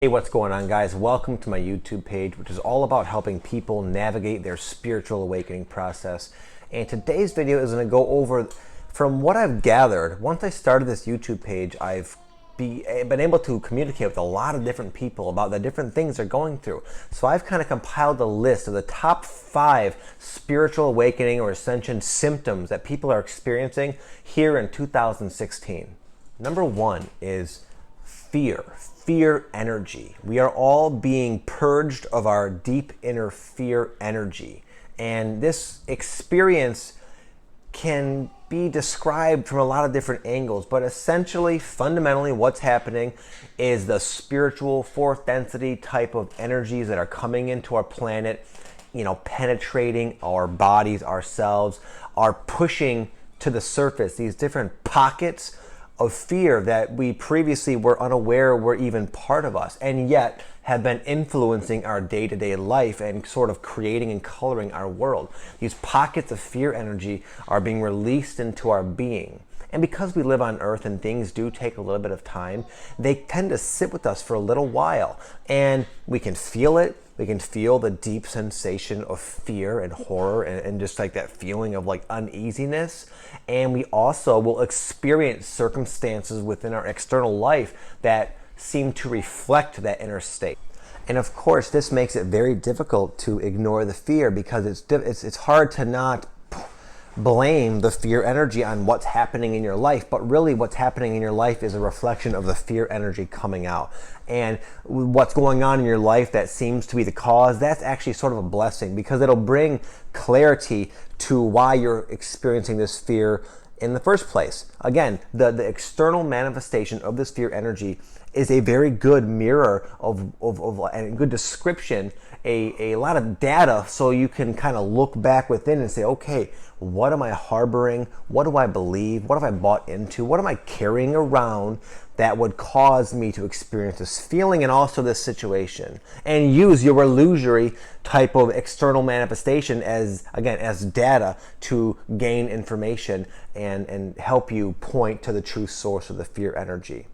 Hey, what's going on, guys? Welcome to my YouTube page, which is all about helping people navigate their spiritual awakening process. And today's video is going to go over, from what I've gathered, once I started this YouTube page, I've been able to communicate with a lot of different people about the different things they're going through. So I've kind of compiled a list of the top 5 spiritual awakening or ascension symptoms that people are experiencing here in 2016. Number 1 is fear energy. We are all being purged of our deep inner fear energy. And this experience can be described from a lot of different angles, but essentially, fundamentally, what's happening is the spiritual fourth density type of energies that are coming into our planet, penetrating our bodies, ourselves, are pushing to the surface these different pockets of fear that we previously were unaware were even part of us, and yet have been influencing our day-to-day life and sort of creating and coloring our world. These pockets of fear energy are being released into our being. And because we live on Earth and things do take a little bit of time, they tend to sit with us for a little while. And we can feel it. We can feel the deep sensation of fear and horror and just like that feeling of like uneasiness. And we also will experience circumstances within our external life that seem to reflect that inner state. And of course, this makes it very difficult to ignore the fear, because it's hard to not blame the fear energy on what's happening in your life, but really what's happening in your life is a reflection of the fear energy coming out. And what's going on in your life that seems to be the cause, that's actually sort of a blessing, because it'll bring clarity to why you're experiencing this fear in the first place. Again, the external manifestation of this fear energy is a very good mirror of and a good description, a lot of data, so you can kind of look back within and say, okay, what am I harboring? What do I believe? What have I bought into? What am I carrying around that would cause me to experience this feeling and also this situation? And use your illusory type of external manifestation as data to gain information and help you point to the true source of the fear energy.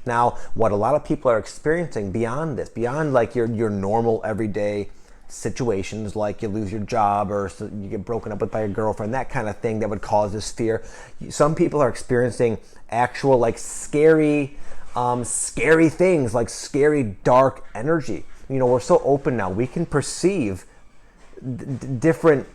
Now, what a lot of people are experiencing beyond this, beyond like your normal everyday situations, like you lose your job or you get broken up with by your girlfriend, that kind of thing that would cause this fear. Some people are experiencing actual like scary things, like scary dark energy. We're so open now. We can perceive different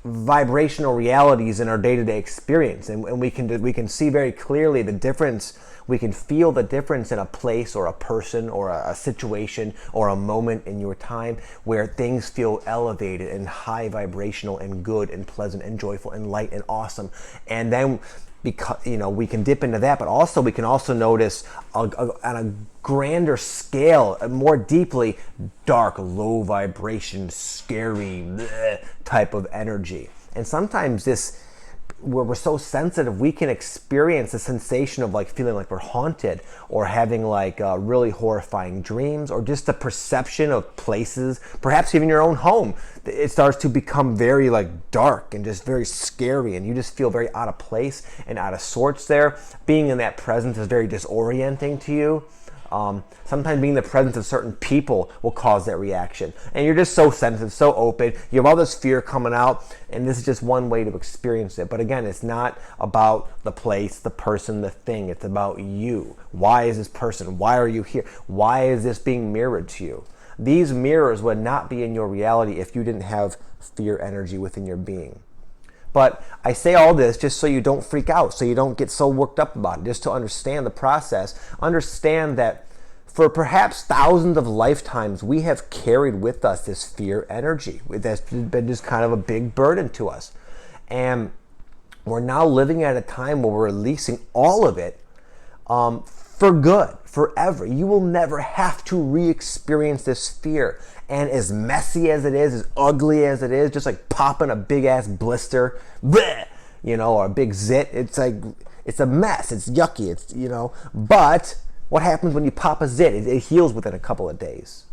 vibrational realities in our day-to-day experience, and we can see very clearly the difference. We can feel the difference in a place or a person or a situation or a moment in your time where things feel elevated and high vibrational and good and pleasant and joyful and light and awesome. And then because we can dip into that, but also we can also notice on a grander scale, more deeply, dark, low vibration, scary type of energy. And sometimes where we're so sensitive, we can experience a sensation of like feeling like we're haunted, or having like really horrifying dreams, or just the perception of places, perhaps even your own home. It starts to become very like dark and just very scary, and you just feel very out of place and out of sorts there. Being in that presence is very disorienting to you. Sometimes being in the presence of certain people will cause that reaction. And you're just so sensitive, so open. You have all this fear coming out, and this is just one way to experience it. But again, it's not about the place, the person, the thing. It's about you. Why is this person? Why are you here? Why is this being mirrored to you? These mirrors would not be in your reality if you didn't have fear energy within your being. But I say all this just so you don't freak out, so you don't get so worked up about it, just to understand the process. Understand that for perhaps thousands of lifetimes, we have carried with us this fear energy. That's been just kind of a big burden to us. And we're now living at a time where we're releasing all of it for good, forever. You will never have to re-experience this fear. And as messy as it is, as ugly as it is, just like popping a big ass blister, bleh, or a big zit, it's like, it's a mess, it's yucky, but what happens when you pop a zit? It heals within a couple of days.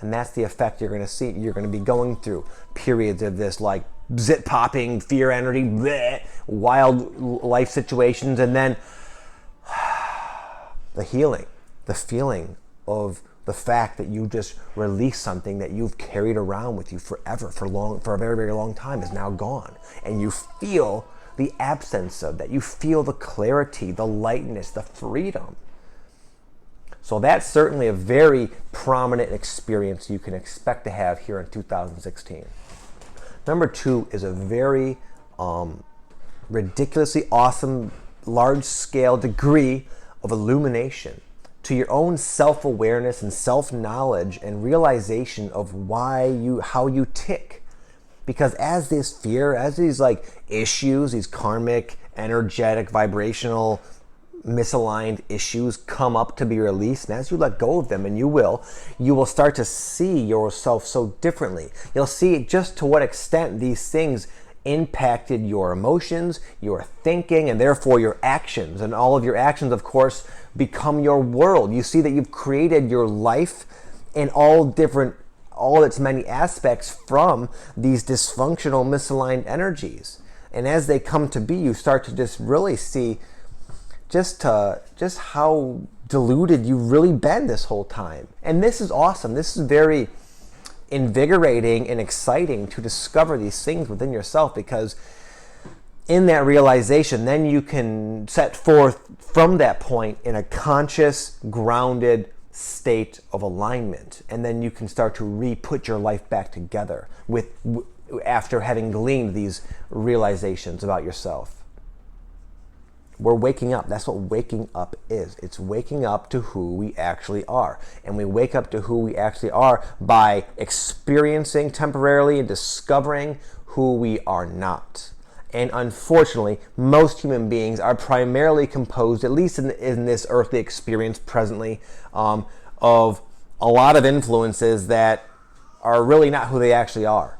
And that's the effect you're going to see. You're going to be going through periods of this like zit popping, fear energy, bleh, wild life situations, and then the healing, the feeling of the fact that you just released something that you've carried around with you forever, for a very, very long time, is now gone. And you feel the absence of that. You feel the clarity, the lightness, the freedom. So that's certainly a very prominent experience you can expect to have here in 2016. Number 2 is a very ridiculously awesome, large-scale degree of illumination to your own self-awareness and self-knowledge and realization of how you tick. Because as this fear, as these issues, these karmic, energetic, vibrational, misaligned issues come up to be released, and as you let go of them, and you will start to see yourself so differently. You'll see just to what extent these things impacted your emotions, your thinking, and therefore your actions. And all of your actions, of course, become your world. You see that you've created your life in all its many aspects from these dysfunctional, misaligned energies. And as they come to be, you start to just really see just how deluded you've really been this whole time. And this is awesome. This is very invigorating and exciting to discover these things within yourself, because in that realization, then you can set forth from that point in a conscious, grounded state of alignment, and then you can start to re-put your life back together after having gleaned these realizations about yourself. We're waking up. That's what waking up is. It's waking up to who we actually are. And we wake up to who we actually are by experiencing temporarily and discovering who we are not. And unfortunately, most human beings are primarily composed, at least in this earthly experience presently, of a lot of influences that are really not who they actually are.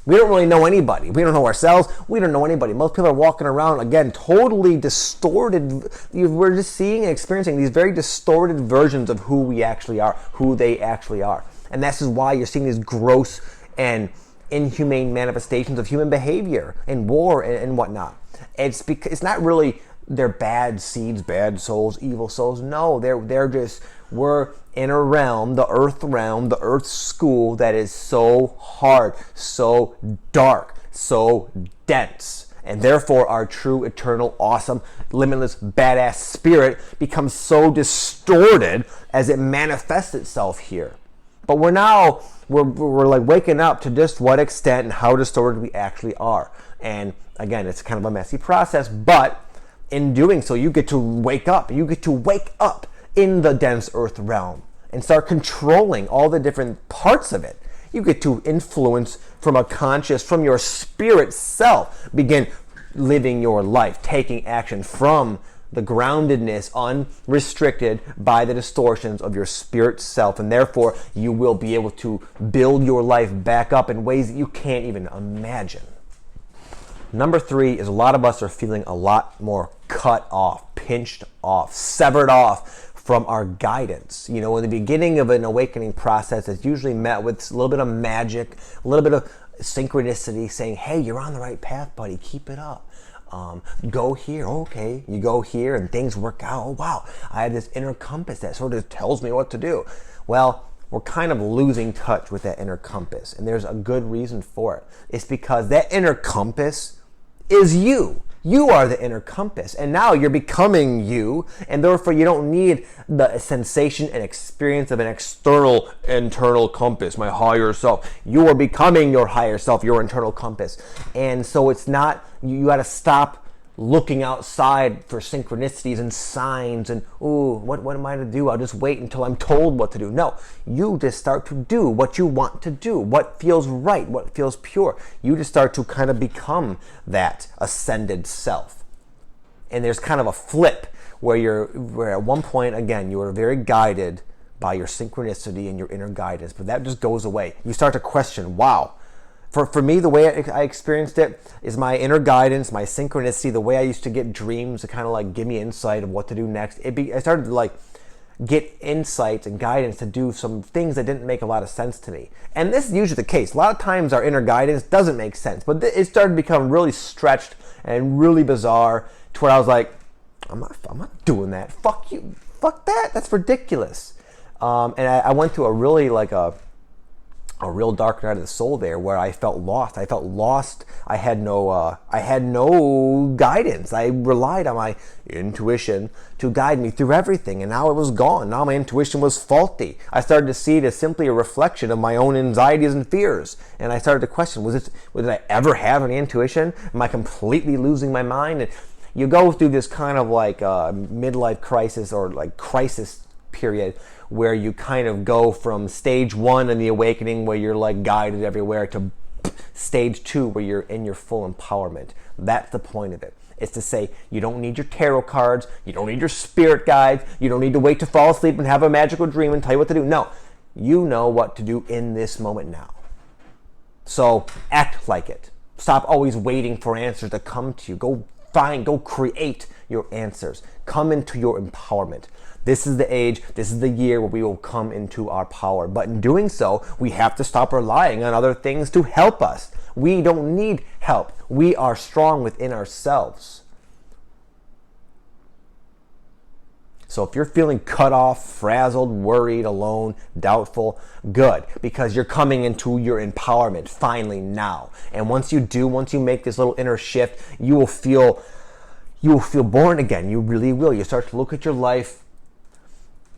We don't really know anybody. We don't know ourselves. We don't know anybody. Most people are walking around, again, totally distorted. We're just seeing and experiencing these very distorted versions of who we actually are, who they actually are. And this is why you're seeing these gross and inhumane manifestations of human behavior and war and whatnot. It's because it's not really they're bad seeds, bad souls, evil souls. No, we're in a realm, the earth school that is so hard, so dark, so dense. And therefore our true, eternal, awesome, limitless, badass spirit becomes so distorted as it manifests itself here. But we're waking up to just what extent and how distorted we actually are. And again, it's kind of a messy process, but in doing so, you get to wake up. You get to wake up in the dense earth realm and start controlling all the different parts of it. You get to influence from your spirit self, begin living your life, taking action from the groundedness unrestricted by the distortions of your spirit self. And therefore, you will be able to build your life back up in ways that you can't even imagine. Number 3 is a lot of us are feeling a lot more cut off, pinched off, severed off from our guidance. In the beginning of an awakening process, it's usually met with a little bit of magic, a little bit of synchronicity saying, hey, you're on the right path, buddy, keep it up. Go here, okay. You go here and things work out. Oh, wow, I have this inner compass that sort of tells me what to do. Well, we're kind of losing touch with that inner compass, and there's a good reason for it. It's because that inner compass is you. You are the inner compass, and now you're becoming you, and therefore you don't need the sensation and experience of an external internal compass, my higher self. You are becoming your higher self, your internal compass. And so it's not, you got to stop looking outside for synchronicities and signs and, ooh, what am I to do? I'll just wait until I'm told what to do. No, you just start to do what you want to do, what feels right, what feels pure. You just start to kind of become that ascended self. And there's kind of a flip where at one point, again, you are very guided by your synchronicity and your inner guidance, but that just goes away. You start to question, wow. For me, the way I experienced it is my inner guidance, my synchronicity, the way I used to get dreams to kind of give me insight of what to do next. I started to get insights and guidance to do some things that didn't make a lot of sense to me. And this is usually the case. A lot of times our inner guidance doesn't make sense, but it started to become really stretched and really bizarre to where I was like, I'm not doing that. Fuck you. Fuck that. That's ridiculous. And I went through a really a real dark night of the soul there, where I felt lost. I had no guidance. I relied on my intuition to guide me through everything, and now it was gone. Now my intuition was faulty. I started to see it as simply a reflection of my own anxieties and fears, and I started to question: did I ever have any intuition? Am I completely losing my mind? And you go through this kind of like midlife crisis, or like crisis period, where you kind of go from stage 1 in the awakening, where you're like guided everywhere, to stage 2, where you're in your full empowerment. That's the point of it. It's to say, you don't need your tarot cards, you don't need your spirit guides, you don't need to wait to fall asleep and have a magical dream and tell you what to do. No, you know what to do in this moment now. So act like it. Stop always waiting for answers to come to you. Go create your answers. Come into your empowerment. This is the age, this is the year where we will come into our power. But in doing so, we have to stop relying on other things to help us. We don't need help. We are strong within ourselves. So if you're feeling cut off, frazzled, worried, alone, doubtful, good, because you're coming into your empowerment finally now. And once you make this little inner shift, you will feel born again. You really will. You start to look at your life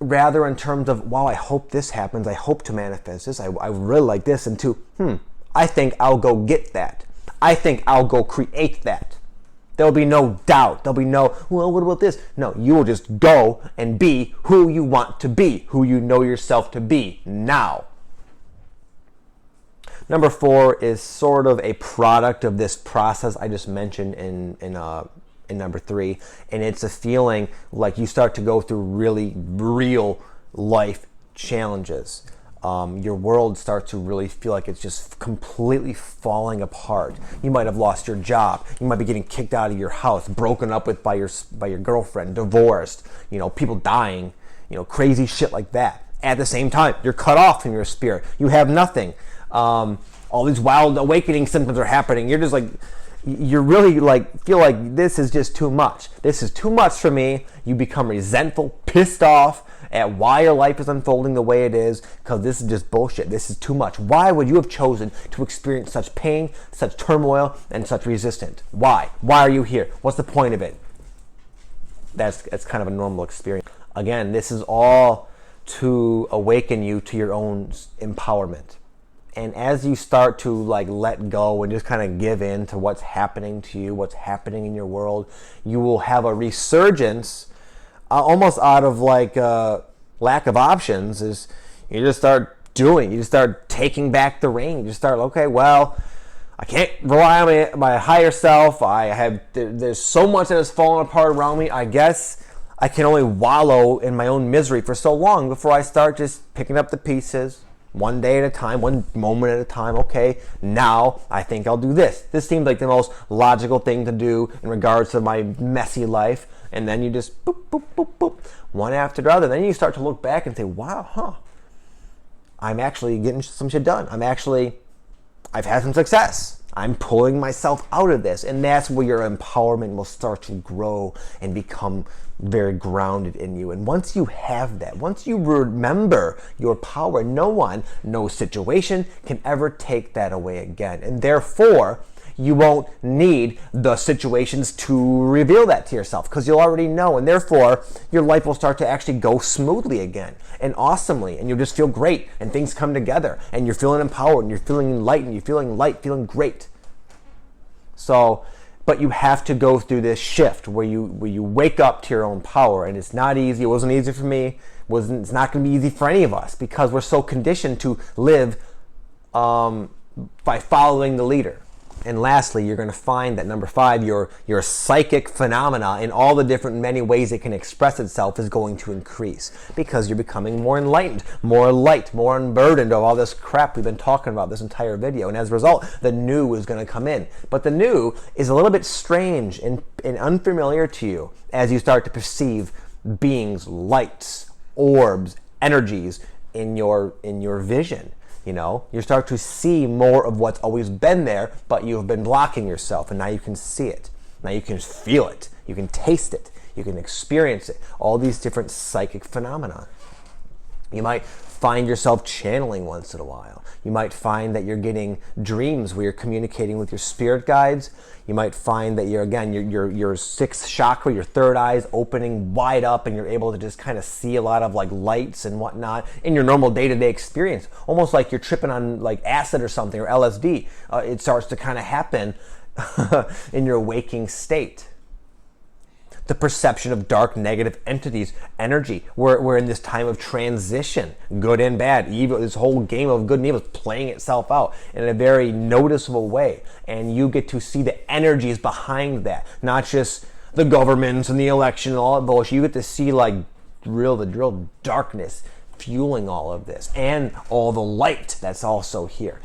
rather in terms of, wow, I hope this happens. I hope to manifest this. I really like this. And I think I'll go get that. I think I'll go create that. There'll be no doubt. There'll be no, well, what about this? No, you will just go and be who you want to be, who you know yourself to be now. Number 4 is sort of a product of this process I just mentioned in number 3, and it's a feeling like you start to go through really real life challenges. Your world starts to really feel like it's just completely falling apart. You might have lost your job. You might be getting kicked out of your house, broken up with by your girlfriend, divorced, people dying, crazy shit like that. At the same time, you're cut off from your spirit. You have nothing. All these wild awakening symptoms are happening. You're just like, you're really feel like this is just too much. This is too much for me. You become resentful, pissed off at why your life is unfolding the way it is, because this is just bullshit. This is too much. Why would you have chosen to experience such pain, such turmoil, and such resistance? Why? Why are you here? What's the point of it? That's kind of a normal experience. Again, this is all to awaken you to your own empowerment. And as you start to let go and just kind of give in to what's happening to you, what's happening in your world, you will have a resurgence almost out of lack of options. Is you just start doing, you just start taking back the reign. You just start, okay, well, I can't rely on my higher self. There's so much that has fallen apart around me. I guess I can only wallow in my own misery for so long before I start just picking up the pieces, one day at a time, one moment at a time. Okay, now I think I'll do this. This seems like the most logical thing to do in regards to my messy life. And then you just boop, boop, boop, boop, one after the other. Then you start to look back and say, wow, I'm actually getting some shit done. I've had some success. I'm pulling myself out of this. And that's where your empowerment will start to grow and become very grounded in you. And once you have that, once you remember your power, no one, no situation can ever take that away again. And therefore, you won't need the situations to reveal that to yourself, because you'll already know. And therefore, your life will start to actually go smoothly again and awesomely. And you'll just feel great, and things come together, and you're feeling empowered, and you're feeling enlightened, you're feeling light, feeling great. So, but you have to go through this shift where you wake up to your own power. And it's not easy. It wasn't easy for me. It's not going to be easy for any of us, because we're so conditioned to live by following the leader. And lastly, you're going to find that number 5, your psychic phenomena in all the different many ways it can express itself is going to increase, because you're becoming more enlightened, more light, more unburdened of all this crap we've been talking about this entire video. And as a result, the new is going to come in. But the new is a little bit strange and unfamiliar to you as you start to perceive beings, lights, orbs, energies in your vision. You start to see more of what's always been there, but you've been blocking yourself, and now you can see it. Now you can feel it. You can taste it. You can experience it. All these different psychic phenomena. You might find yourself channeling once in a while. You might find that you're getting dreams where you're communicating with your spirit guides. You might find that your sixth chakra, your third eye is opening wide up, and you're able to just kind of see a lot of like lights and whatnot in your normal day-to-day experience. Almost like you're tripping on like acid or something, or LSD. It starts to kind of happen in your waking state. The perception of dark, negative entities, energy. We're in this time of transition, good and bad. Evil, this whole game of good and evil is playing itself out in a very noticeable way. And you get to see the energies behind that, not just the governments and the election and all that bullshit. You get to see like the real darkness fueling all of this, and all the light that's also here.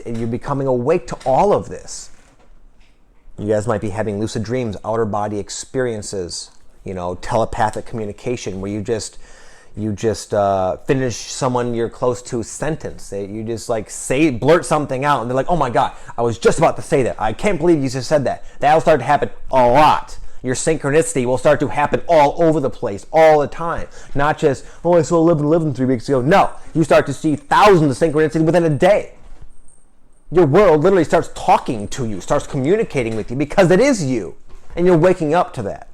You're becoming awake to all of this. You guys might be having lucid dreams, outer body experiences, telepathic communication, where you just finish someone you're close to sentence. You just like blurt something out, and they're like, "Oh my God, I was just about to say that. I can't believe you just said that." That'll start to happen a lot. Your synchronicity will start to happen all over the place, all the time. Not just, "Oh, I saw 11 3 weeks ago." No, you start to see thousands of synchronicities within a day. Your world literally starts talking to you, starts communicating with you, because it is you, and you're waking up to that.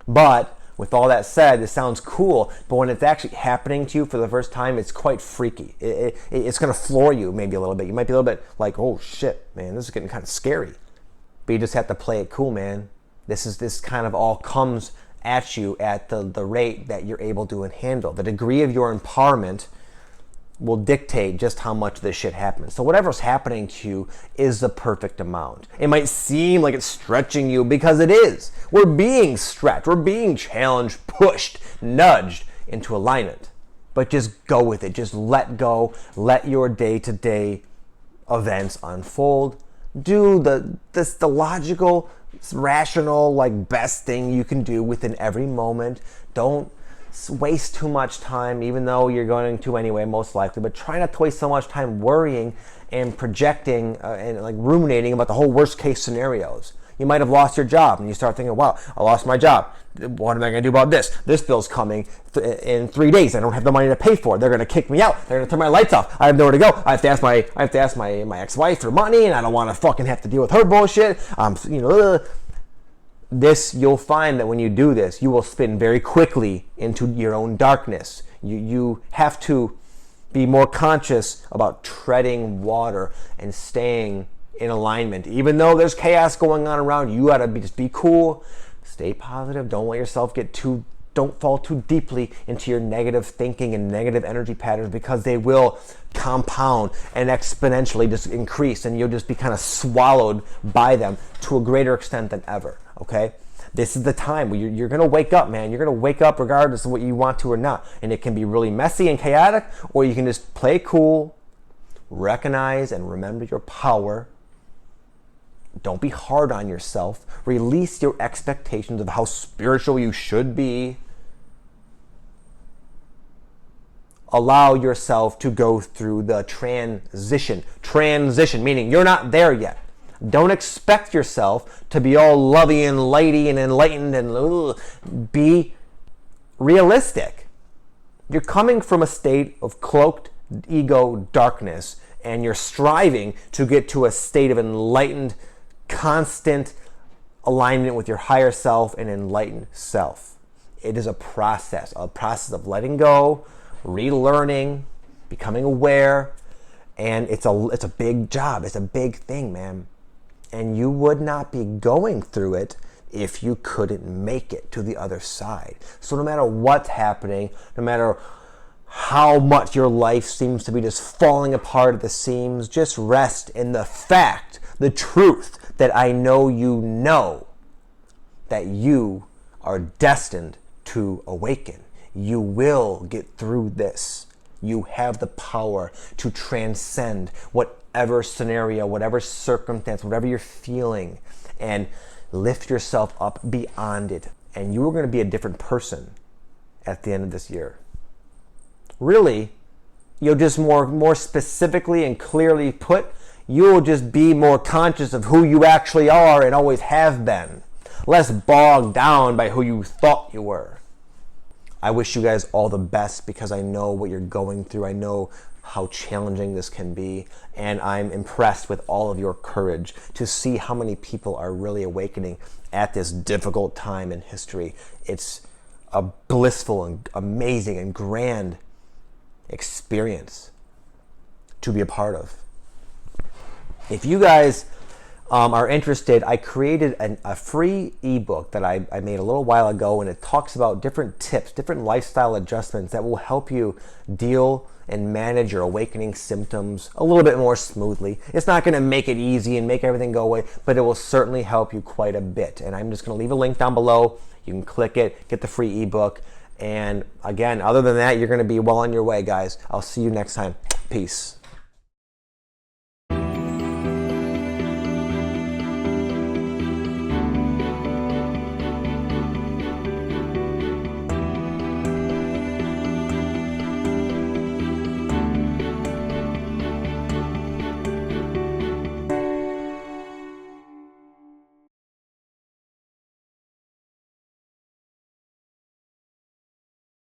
But with all that said, it sounds cool, but when it's actually happening to you for the first time, it's quite freaky. It's going to floor you maybe a little bit. You might be a little bit like, "Oh shit, man, this is getting kind of scary." But you just have to play it cool, man. This kind of all comes at you at the rate that you're able to handle. The degree of your empowerment will dictate just how much this shit happens. So whatever's happening to you is the perfect amount. It might seem like it's stretching you, because it is. We're being stretched. We're being challenged, pushed, nudged into alignment. But just go with it. Just let go. Let your day-to-day events unfold. Do the logical, rational, like best thing you can do within every moment. Don't waste too much time, even though you're going to anyway, most likely, but try not to waste so much time worrying and projecting and like ruminating about the whole worst case scenarios. You might have lost your job, and you start thinking, "Wow, I lost my job. What am I going to do about this? This bill's coming in 3 days. I don't have the money to pay for it. They're going to kick me out. They're going to turn my lights off. I have nowhere to go. I have to ask my ex-wife for money, and I don't want to fucking have to deal with her bullshit." This, you'll find that when you do this, you will spin very quickly into your own darkness. You have to be more conscious about treading water and staying in alignment. Even though there's chaos going on around, you gotta just be cool, stay positive, don't let yourself don't fall too deeply into your negative thinking and negative energy patterns, because they will compound and exponentially just increase, and you'll just be kind of swallowed by them to a greater extent than ever. Okay? This is the time where you're going to wake up, man. You're going to wake up regardless of what you want to or not. And it can be really messy and chaotic, or you can just play cool, recognize and remember your power. Don't be hard on yourself. Release your expectations of how spiritual you should be. Allow yourself to go through the transition. Transition, meaning you're not there yet. Don't expect yourself to be all lovey and lighty and enlightened and be realistic. You're coming from a state of cloaked ego darkness, and you're striving to get to a state of enlightened, constant alignment with your higher self and enlightened self. It is a process of letting go, relearning, becoming aware, and it's a big job. It's a big thing, man. And you would not be going through it if you couldn't make it to the other side. So no matter what's happening, no matter how much your life seems to be just falling apart at the seams, just rest in the fact, the truth, that I know you know that you are destined to awaken. You will get through this. You have the power to transcend whatever scenario, whatever circumstance, whatever you're feeling, and lift yourself up beyond it. And you are going to be a different person at the end of this year. Really, you'll just more specifically and clearly put, you'll just be more conscious of who you actually are and always have been. Less bogged down by who you thought you were. I wish you guys all the best because I know what you're going through. I know how challenging this can be, and I'm impressed with all of your courage to see how many people are really awakening at this difficult time in history. It's a blissful and amazing and grand experience to be a part of. If you guys are interested, I created a free ebook that I made a little while ago, and it talks about different tips, different lifestyle adjustments that will help you deal and manage your awakening symptoms a little bit more smoothly. It's not going to make it easy and make everything go away, but it will certainly help you quite a bit. And I'm just going to leave a link down below. You can click it, get the free ebook. And again, other than that, you're going to be well on your way, guys. I'll see you next time. Peace.